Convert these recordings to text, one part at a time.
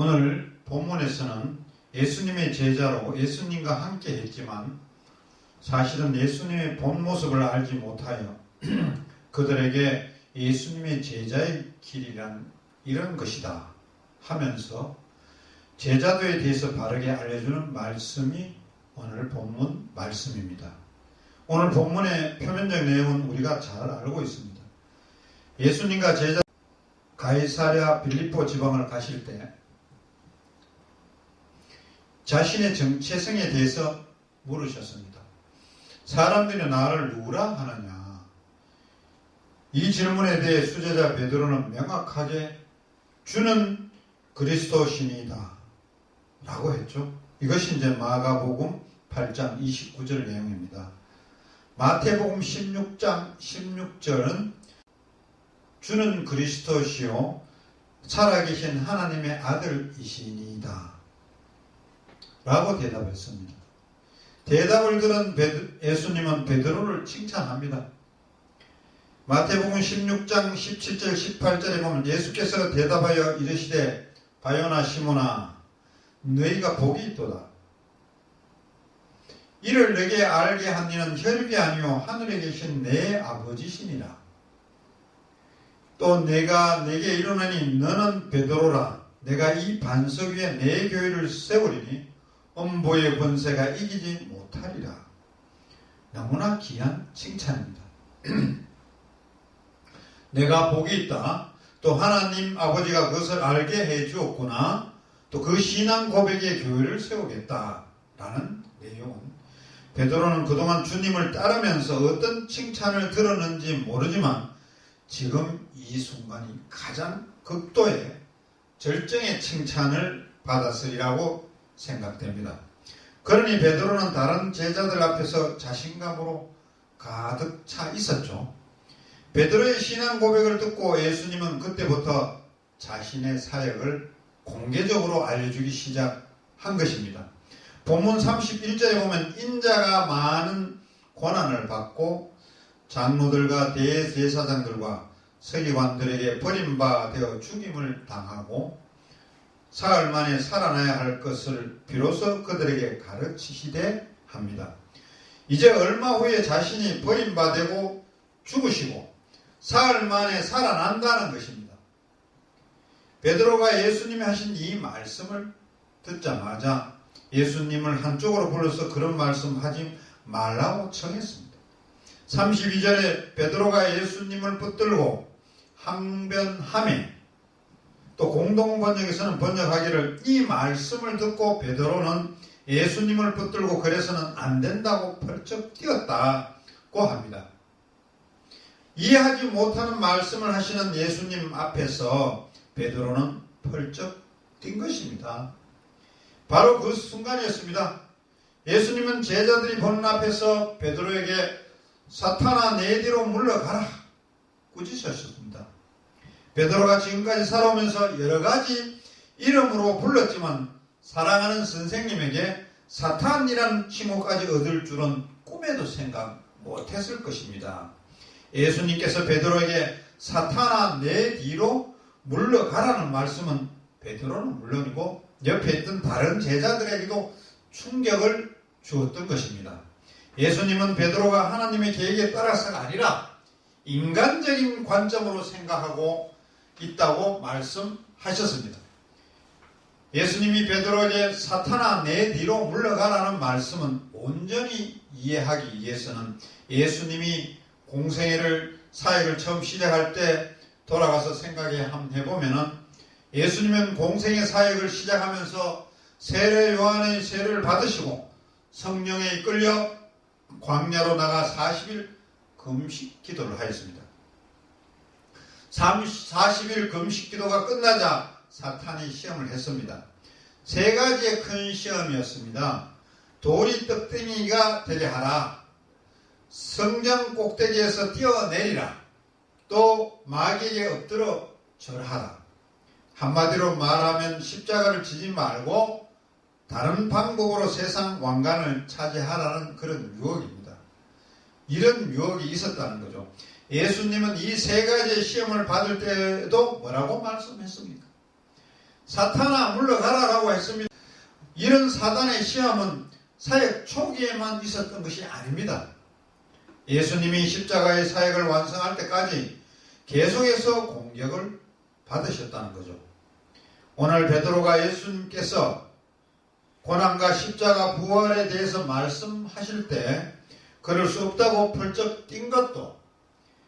오늘 본문에서는 예수님의 제자로 예수님과 함께 했지만 사실은 예수님의 본 모습을 알지 못하여 그들에게 예수님의 제자의 길이란 이런 것이다 하면서 제자도에 대해서 바르게 알려주는 말씀이 오늘 본문 말씀입니다. 오늘 본문의 표면적 내용은 우리가 잘 알고 있습니다. 예수님과 제자 가이사랴 빌립보 지방을 가실 때 자신의 정체성에 대해서 물으셨습니다. 사람들이 나를 누구라 하느냐? 이 질문에 대해 수제자 베드로는 명확하게 주는 그리스도시니이다 라고 했죠. 이것이 이제 마가복음 8장 29절 내용입니다. 마태복음 16장 16절은 주는 그리스도시요 살아계신 하나님의 아들이시니이다 라고 대답했습니다. 대답을 들은 예수님은 베드로를 칭찬합니다. 마태복음 16장 17절 18절에 보면 예수께서 대답하여 이르시되 바요나 시몬아 너희가 복이 있도다. 이를 내게 알게 한 이는 혈육이 아니요 하늘에 계신 내 아버지시니라. 또 내가 내게 이르노니 너는 베드로라. 내가 이 반석 위에 내 교회를 세우리니 음보의 권세가 이기지 못하리라. 너무나 귀한 칭찬입니다. 내가 복이 있다. 또 하나님 아버지가 그것을 알게 해 주었구나. 또 그 신앙 고백의 교회를 세우겠다 라는 내용은 베드로는 그동안 주님을 따르면서 어떤 칭찬을 들었는지 모르지만 지금 이 순간이 가장 극도의 절정의 칭찬을 받았으리라고 생각됩니다. 그러니 베드로는 다른 제자들 앞에서 자신감으로 가득 차 있었죠. 베드로의 신앙 고백을 듣고 예수님은 그때부터 자신의 사역을 공개적으로 알려주기 시작한 것입니다. 본문 31절에 보면 인자가 많은 고난을 받고 장로들과 대제사장들과 서기관들에게 버림받아 죽임을 당하고 사흘 만에 살아나야 할 것을 비로소 그들에게 가르치시되 합니다. 이제 얼마 후에 자신이 버림받고 죽으시고 사흘 만에 살아난다는 것입니다. 베드로가 예수님이 하신 이 말씀을 듣자마자 예수님을 한쪽으로 불러서 그런 말씀 하지 말라고 청했습니다. 32절에 베드로가 예수님을 붙들고 항변하매 또 공동번역에서는 번역하기를 이 말씀을 듣고 베드로는 예수님을 붙들고 그래서는 안 된다고 펄쩍 뛰었다고 합니다. 이해하지 못하는 말씀을 하시는 예수님 앞에서 베드로는 펄쩍 뛴 것입니다. 바로 그 순간이었습니다. 예수님은 제자들이 보는 앞에서 베드로에게 사탄아 내 뒤로 물러가라 꾸짖으셨습니다. 베드로가 지금까지 살아오면서 여러 가지 이름으로 불렀지만 사랑하는 선생님에게 사탄이라는 칭호까지 얻을 줄은 꿈에도 생각 못했을 것입니다. 예수님께서 베드로에게 사탄아 내 뒤로 물러가라는 말씀은 베드로는 물론이고 옆에 있던 다른 제자들에게도 충격을 주었던 것입니다. 예수님은 베드로가 하나님의 계획에 따라서가 아니라 인간적인 관점으로 생각하고 있다고 말씀하셨습니다. 예수님이 베드로에게 사탄아 내 뒤로 물러가라는 말씀은 온전히 이해하기 위해서는 예수님이 공생애를 사역을 처음 시작할 때 돌아가서 생각해 보면은 예수님은 공생애 사역을 시작하면서 세례 요한의 세례를 받으시고 성령에 이끌려 광야로 나가 40일 금식 기도를 하였습니다. 40일 금식 기도가 끝나자 사탄이 시험을 했습니다. 세 가지의 큰 시험이었습니다. 돌이 떡덩이가 되게 하라, 성전 꼭대기에서 뛰어내리라, 또 마귀에게 엎드려 절하라. 한마디로 말하면 십자가를 지지 말고 다른 방법으로 세상 왕관을 차지하라는 그런 유혹입니다. 이런 유혹이 있었다는 거죠. 예수님은 이 세 가지의 시험을 받을 때도 뭐라고 말씀했습니까? 사탄아 물러가라라고 했습니다. 이런 사단의 시험은 사역 초기에만 있었던 것이 아닙니다. 예수님이 십자가의 사역을 완성할 때까지 계속해서 공격을 받으셨다는 거죠. 오늘 베드로가 예수님께서 고난과 십자가 부활에 대해서 말씀하실 때 그럴 수 없다고 펄쩍 뛴 것도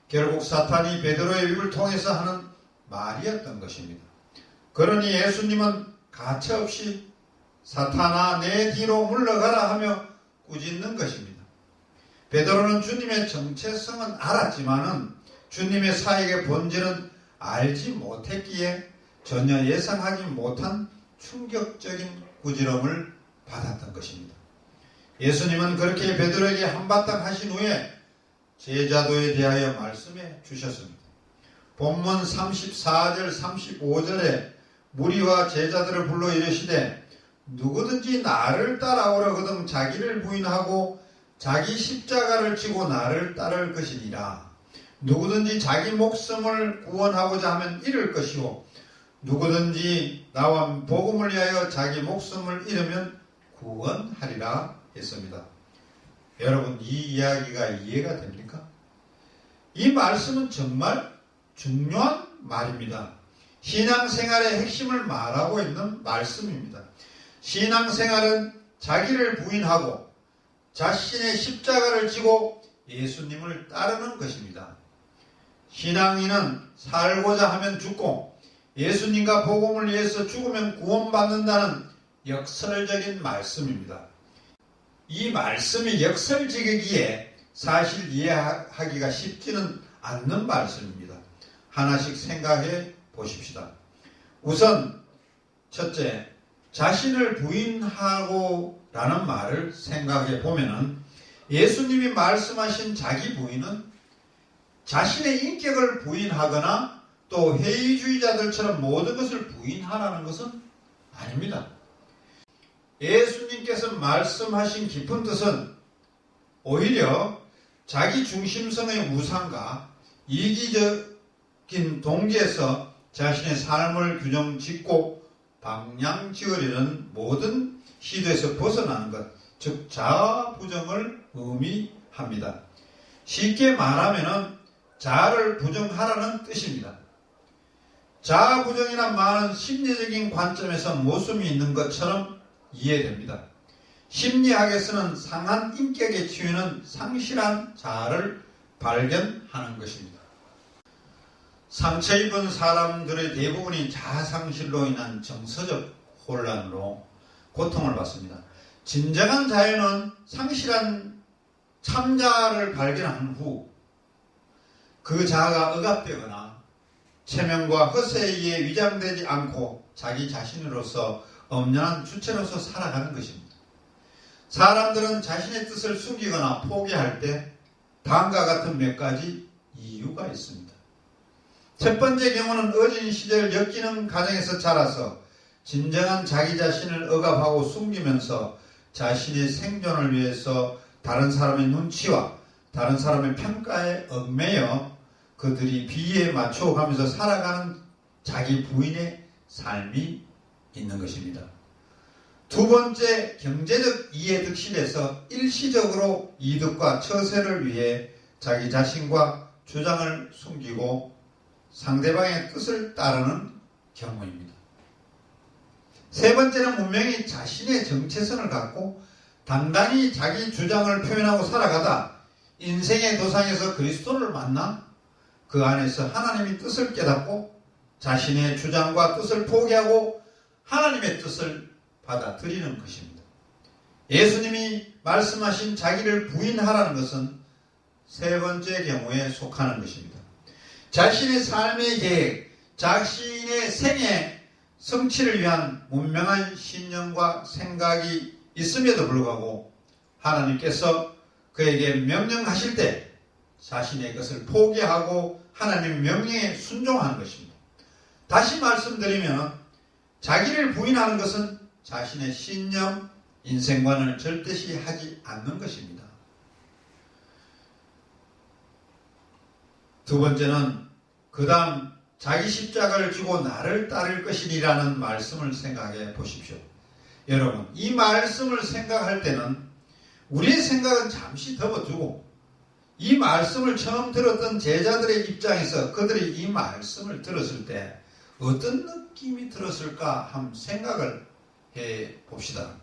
결국 사탄이 베드로의 입을 통해서 하는 말이었던 것입니다. 그러니 예수님은 가차없이 사탄아 내 뒤로 물러가라 하며 꾸짖는 것입니다. 베드로는 주님의 정체성은 알았지만은 주님의 사역의 본질은 알지 못했기에 전혀 예상하지 못한 충격적인 꾸지럼을 받았던 것입니다. 예수님은 그렇게 베드로에게 한바탕 하신 후에 제자도에 대하여 말씀해 주셨습니다. 본문 34절 35절에 무리와 제자들을 불러 이르시되 누구든지 나를 따라오려거든 자기를 부인하고 자기 십자가를 지고 나를 따를 것이니라. 누구든지 자기 목숨을 구원하고자 하면 잃을 것이요 누구든지 나와 복음을 위하여 자기 목숨을 잃으면 구원하리라 했습니다. 여러분 이 이야기가 이해가 됩니까? 이 말씀은 정말 중요한 말입니다. 신앙생활의 핵심을 말하고 있는 말씀입니다. 신앙생활은 자기를 부인하고 자신의 십자가를 지고 예수님을 따르는 것입니다. 신앙인은 살고자 하면 죽고 예수님과 복음을 위해서 죽으면 구원받는다는 역설적인 말씀입니다. 이 말씀이 역설적이기에 사실 이해하기가 쉽지는 않는 말씀입니다. 하나씩 생각해 보십시다. 우선 첫째, 자신을 부인하고 라는 말을 생각해 보면은 예수님이 말씀하신 자기 부인은 자신의 인격을 부인하거나 또 회의주의자들처럼 모든 것을 부인하라는 것은 아닙니다. 예수님께서 말씀하신 깊은 뜻은 오히려 자기 중심성의 우상과 이기적인 동기에서 자신의 삶을 균형 짓고 방향 지으려는 모든 시도에서 벗어나는 것, 즉 자아 부정을 의미합니다. 쉽게 말하면 자아를 부정하라는 뜻입니다. 자아 부정이란 말은 심리적인 관점에서 모순이 있는 것처럼 이해됩니다. 심리학에서는 상한 인격의 치유는 상실한 자아를 발견하는 것입니다. 상처 입은 사람들의 대부분이 자아 상실로 인한 정서적 혼란으로 고통을 받습니다. 진정한 자유는 상실한 참자아를 발견한 후 그 자아가 억압되거나 체면과 허세에 의해 위장되지 않고 자기 자신으로서 엄연한 주체로서 살아가는 것입니다. 사람들은 자신의 뜻을 숨기거나 포기할 때 다음과 같은 몇 가지 이유가 있습니다. 첫 번째 경우는 어린 시절 엮이는 가정에서 자라서 진정한 자기 자신을 억압하고 숨기면서 자신의 생존을 위해서 다른 사람의 눈치와 다른 사람의 평가에 얽매여 그들이 비위에 맞춰가면서 살아가는 자기 부인의 삶이 있는 것입니다. 두 번째, 경제적 이해득실에서 일시적으로 이득과 처세를 위해 자기 자신과 주장을 숨기고 상대방의 뜻을 따르는 경우입니다. 세 번째는 분명히 자신의 정체성을 갖고 당당히 자기 주장을 표현하고 살아가다 인생의 도상에서 그리스도를 만나 그 안에서 하나님의 뜻을 깨닫고 자신의 주장과 뜻을 포기하고 하나님의 뜻을 받아들이는 것입니다. 예수님이 말씀하신 자기를 부인하라는 것은 세 번째 경우에 속하는 것입니다. 자신의 삶의 계획, 자신의 생애 성취를 위한 분명한 신념과 생각이 있음에도 불구하고 하나님께서 그에게 명령하실 때 자신의 것을 포기하고 하나님 명령에 순종하는 것입니다. 다시 말씀드리면 자기를 부인하는 것은 자신의 신념, 인생관을 절대시 하지 않는 것입니다. 두 번째는 그 다음 자기 십자가를 지고 나를 따를 것이라는 말씀을 생각해 보십시오. 여러분, 이 말씀을 생각할 때는 우리의 생각은 잠시 접어두고 이 말씀을 처음 들었던 제자들의 입장에서 그들이 이 말씀을 들었을 때 어떤 느낌이 들었을까 한번 생각을 해 봅시다.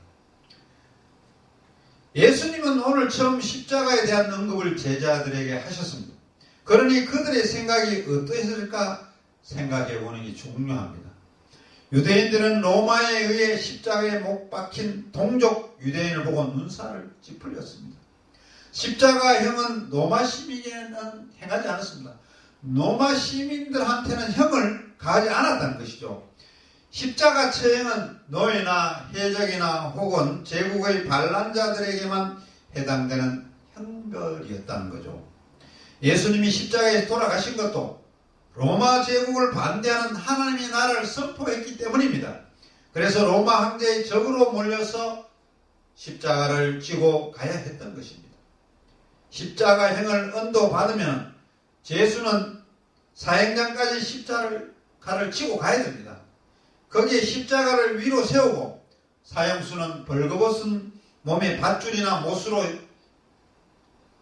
예수님은 오늘 처음 십자가에 대한 언급을 제자들에게 하셨습니다. 그러니 그들의 생각이 어떠했을까 생각해 보는 게 중요합니다. 유대인들은 로마에 의해 십자가에 못 박힌 동족 유대인을 보고 눈살을 찌푸렸습니다. 십자가형은 로마 시민에게는 행하지 않았습니다. 로마 시민들한테는 형을 가하지 않았다는 것이죠. 십자가 처형은 노예나 해적이나 혹은 제국의 반란자들에게만 해당되는 형벌이었다는 거죠. 예수님이 십자가에 돌아가신 것도 로마 제국을 반대하는 하나님의 나라를 선포했기 때문입니다. 그래서 로마 황제의 적으로 몰려서 십자가를 지고 가야 했던 것입니다. 십자가형을 언도받으면 죄수는 사형장까지 십자가를 지고 가야 됩니다. 거기에 십자가를 위로 세우고 사형수는 벌거벗은 몸에 밧줄이나 못으로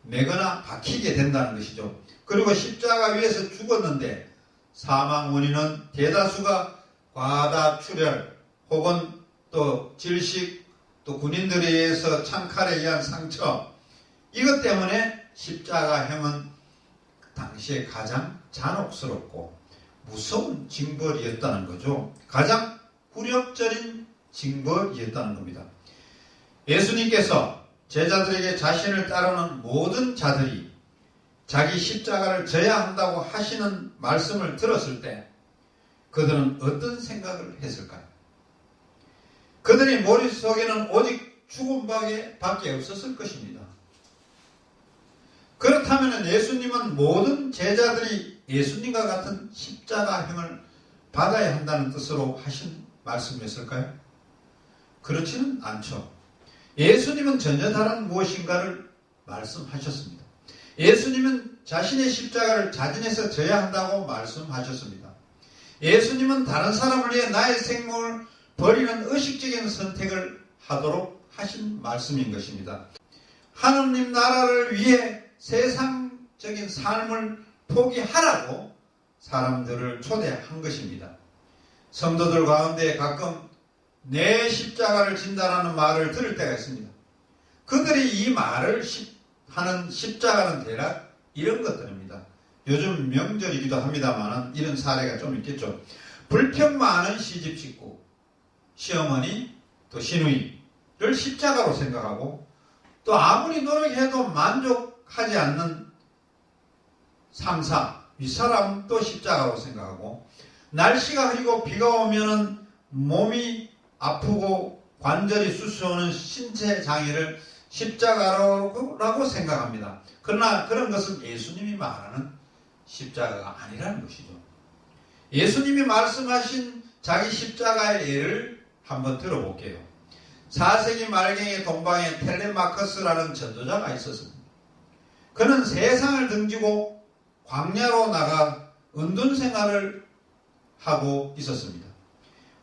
매거나 박히게 된다는 것이죠. 그리고 십자가 위에서 죽었는데 사망 원인은 대다수가 과다출혈 혹은 또 질식 또 군인들에 의해서 창칼에 의한 상처, 이것 때문에 십자가형은 당시에 가장 잔혹스럽고 무서운 징벌이었다는 거죠. 가장 굴욕적인 징벌이었다는 겁니다. 예수님께서 제자들에게 자신을 따르는 모든 자들이 자기 십자가를 져야 한다고 하시는 말씀을 들었을 때 그들은 어떤 생각을 했을까요? 그들의 머릿속에는 오직 죽음밖에 없었을 것입니다. 그렇다면 예수님은 모든 제자들이 예수님과 같은 십자가형을 받아야 한다는 뜻으로 하신 말씀이었을까요? 그렇지는 않죠. 예수님은 전혀 다른 무엇인가를 말씀하셨습니다. 예수님은 자신의 십자가를 자진해서 져야 한다고 말씀하셨습니다. 예수님은 다른 사람을 위해 나의 생명을 버리는 의식적인 선택을 하도록 하신 말씀인 것입니다. 하느님 나라를 위해 세상적인 삶을 포기하라고 사람들을 초대한 것입니다. 성도들 가운데 가끔 내 십자가를 진다라는 말을 들을 때가 있습니다. 그들이 이 말을 하는 십자가는 대략 이런 것들입니다. 요즘 명절이기도 합니다만 이런 사례가 좀 있겠죠. 불평 많은 시집 식구, 시어머니, 또 시누이를 십자가로 생각하고 또 아무리 노력해도 만족하지 않는 상사, 윗사람도 십자가로 생각하고 날씨가 흐리고 비가 오면은 몸이 아프고 관절이 쑤셔오는 신체 장애를 십자가라고 생각합니다. 그러나 그런 것은 예수님이 말하는 십자가가 아니라는 것이죠. 예수님이 말씀하신 자기 십자가의 예를 한번 들어볼게요. 4세기 말경의 동방에 텔레마커스라는 전도자가 있었습니다. 그는 세상을 등지고 광야로 나가 은둔 생활을 하고 있었습니다.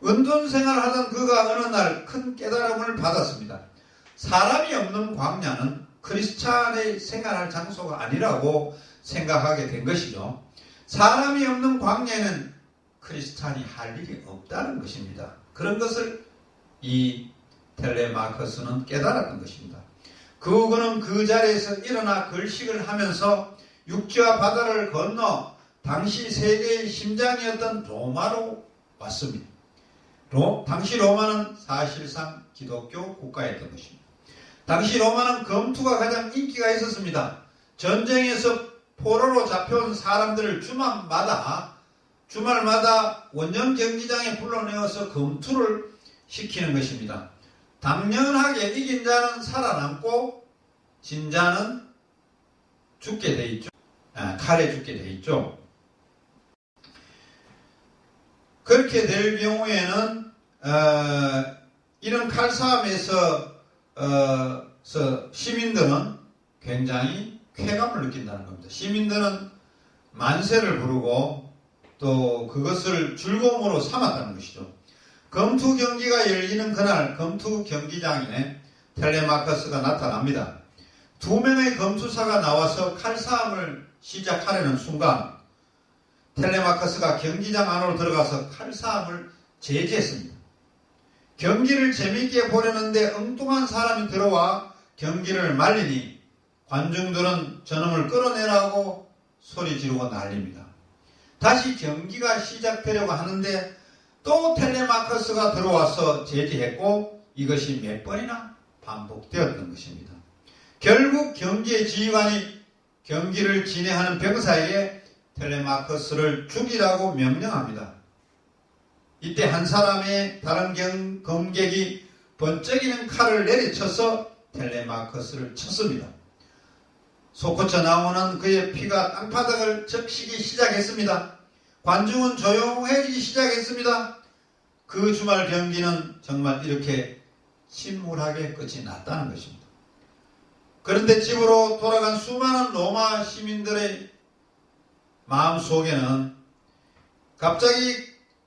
은둔 생활을 하던 그가 어느 날 큰 깨달음을 받았습니다. 사람이 없는 광야는 크리스찬의 생활할 장소가 아니라고 생각하게 된 것이죠. 사람이 없는 광야에는 크리스찬이 할 일이 없다는 것입니다. 그런 것을 이 텔레마커스는 깨달았던 것입니다. 그는 그 자리에서 일어나 글식을 하면서 육지와 바다를 건너 당시 세계의 심장이었던 로마로 왔습니다. 당시 로마는 사실상 기독교 국가였던 것입니다. 당시 로마는 검투가 가장 인기가 있었습니다. 전쟁에서 포로로 잡혀온 사람들을 주말마다 원정 경기장에 불러내어서 검투를 시키는 것입니다. 당연하게 이긴 자는 살아남고 진 자는 죽게 돼 있죠. 칼에 죽게 돼 있죠. 그렇게 될 경우에는 이런 칼싸움에서 시민들은 굉장히 쾌감을 느낀다는 겁니다. 시민들은 만세를 부르고 또 그것을 즐거움으로 삼았다는 것이죠. 검투 경기가 열리는 그날 검투 경기장에 텔레마커스가 나타납니다. 2명의 검투사가 나와서 칼싸움을 시작하려는 순간 텔레마커스가 경기장 안으로 들어가서 칼싸움을 제지했습니다. 경기를 재미있게 보려는데 엉뚱한 사람이 들어와 경기를 말리니 관중들은 저놈을 끌어내라고 소리 지르고 난립니다. 다시 경기가 시작되려고 하는데 또 텔레마커스가 들어와서 제지했고 이것이 몇 번이나 반복되었던 것입니다. 결국 경기의 지휘관이 경기를 진행하는 병사에게 텔레마커스를 죽이라고 명령합니다. 이때 한 사람의 다른 검객이 번쩍이는 칼을 내리쳐서 텔레마커스를 쳤습니다. 솟구쳐 나오는 그의 피가 땅바닥을 적시기 시작했습니다. 관중은 조용해지기 시작했습니다. 그 주말 경기는 정말 이렇게 침울하게 끝이 났다는 것입니다. 그런데 집으로 돌아간 수많은 로마 시민들의 마음속에는 갑자기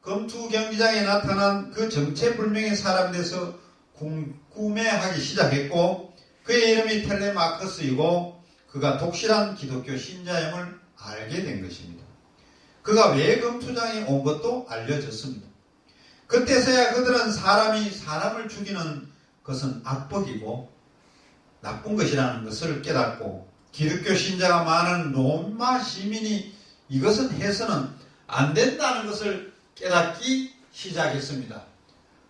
검투 경기장에 나타난 그 정체불명의 사람에 대해서 궁금해하기 시작했고 그의 이름이 텔레마커스이고 그가 독실한 기독교 신자임을 알게 된 것입니다. 그가 왜 검투장에 온 것도 알려졌습니다. 그때서야 그들은 사람이 사람을 죽이는 것은 악법이고 나쁜 것이라는 것을 깨닫고 기독교 신자가 많은 로마 시민이 이것은 해서는 안 된다는 것을 깨닫기 시작했습니다.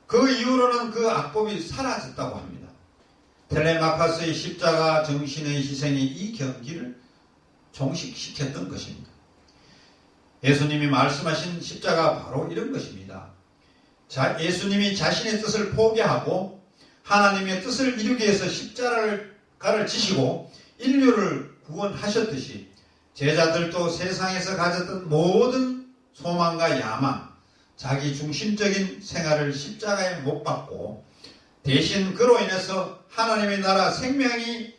그 이후로는 그 악법이 사라졌다고 합니다. 텔레마커스의 십자가 정신의 희생이 이 경기를 종식시켰던 것입니다. 예수님이 말씀하신 십자가 바로 이런 것입니다. 예수님이 자신의 뜻을 포기하고 하나님의 뜻을 이루기 위해서 십자가를 지시고 인류를 구원하셨듯이 제자들도 세상에서 가졌던 모든 소망과 야망, 자기 중심적인 생활을 십자가에 못 박고 대신 그로 인해서 하나님의 나라 생명이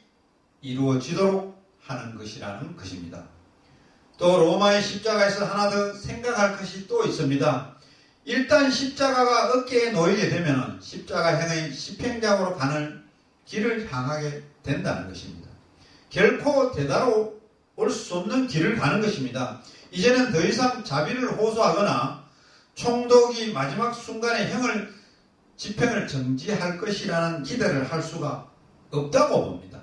이루어지도록 하는 것이라는 것입니다. 또 로마의 십자가에서 하나 더 생각할 것이 또 있습니다. 일단 십자가가 어깨에 놓이게 되면 십자가 행의 집행장으로 가는 길을 향하게 된다는 것입니다. 결코 되돌아올 수 없는 길을 가는 것입니다. 이제는 더 이상 자비를 호소하거나 총독이 마지막 순간에 집행을 정지할 것이라는 기대를 할 수가 없다고 봅니다.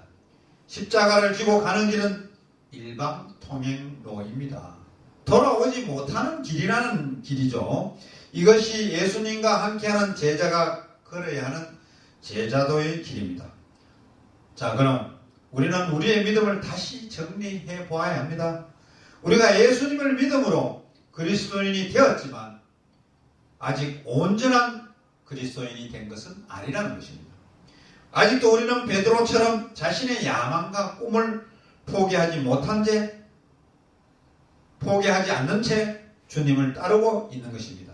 십자가를 지고 가는 길은 일방통행로입니다. 돌아오지 못하는 길이라는 길이죠. 이것이 예수님과 함께하는 제자가 걸어야 하는 제자도의 길입니다. 자, 그럼 우리는 우리의 믿음을 다시 정리해 보아야 합니다. 우리가 예수님을 믿음으로 그리스도인이 되었지만 아직 온전한 그리스도인이 된 것은 아니라는 것입니다. 아직도 우리는 베드로처럼 자신의 야망과 꿈을 포기하지 않는 채 주님을 따르고 있는 것입니다.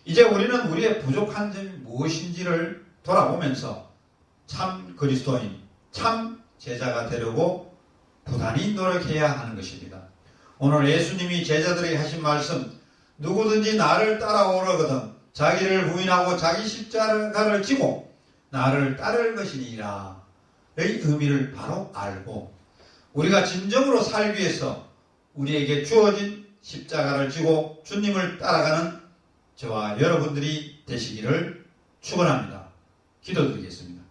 이제 우리는 우리의 부족한 점이 무엇인지를 돌아보면서 참 그리스도인, 참 제자가 되려고 부단히 노력해야 하는 것입니다. 오늘 예수님이 제자들에게 하신 말씀, 누구든지 나를 따라오려거든 자기를 부인하고 자기 십자가를 지고 나를 따를 것이니라 의 의미를 바로 알고 우리가 진정으로 살기 위해서 우리에게 주어진 십자가를 지고 주님을 따라가는 저와 여러분들이 되시기를 축원합니다. 기도드리겠습니다.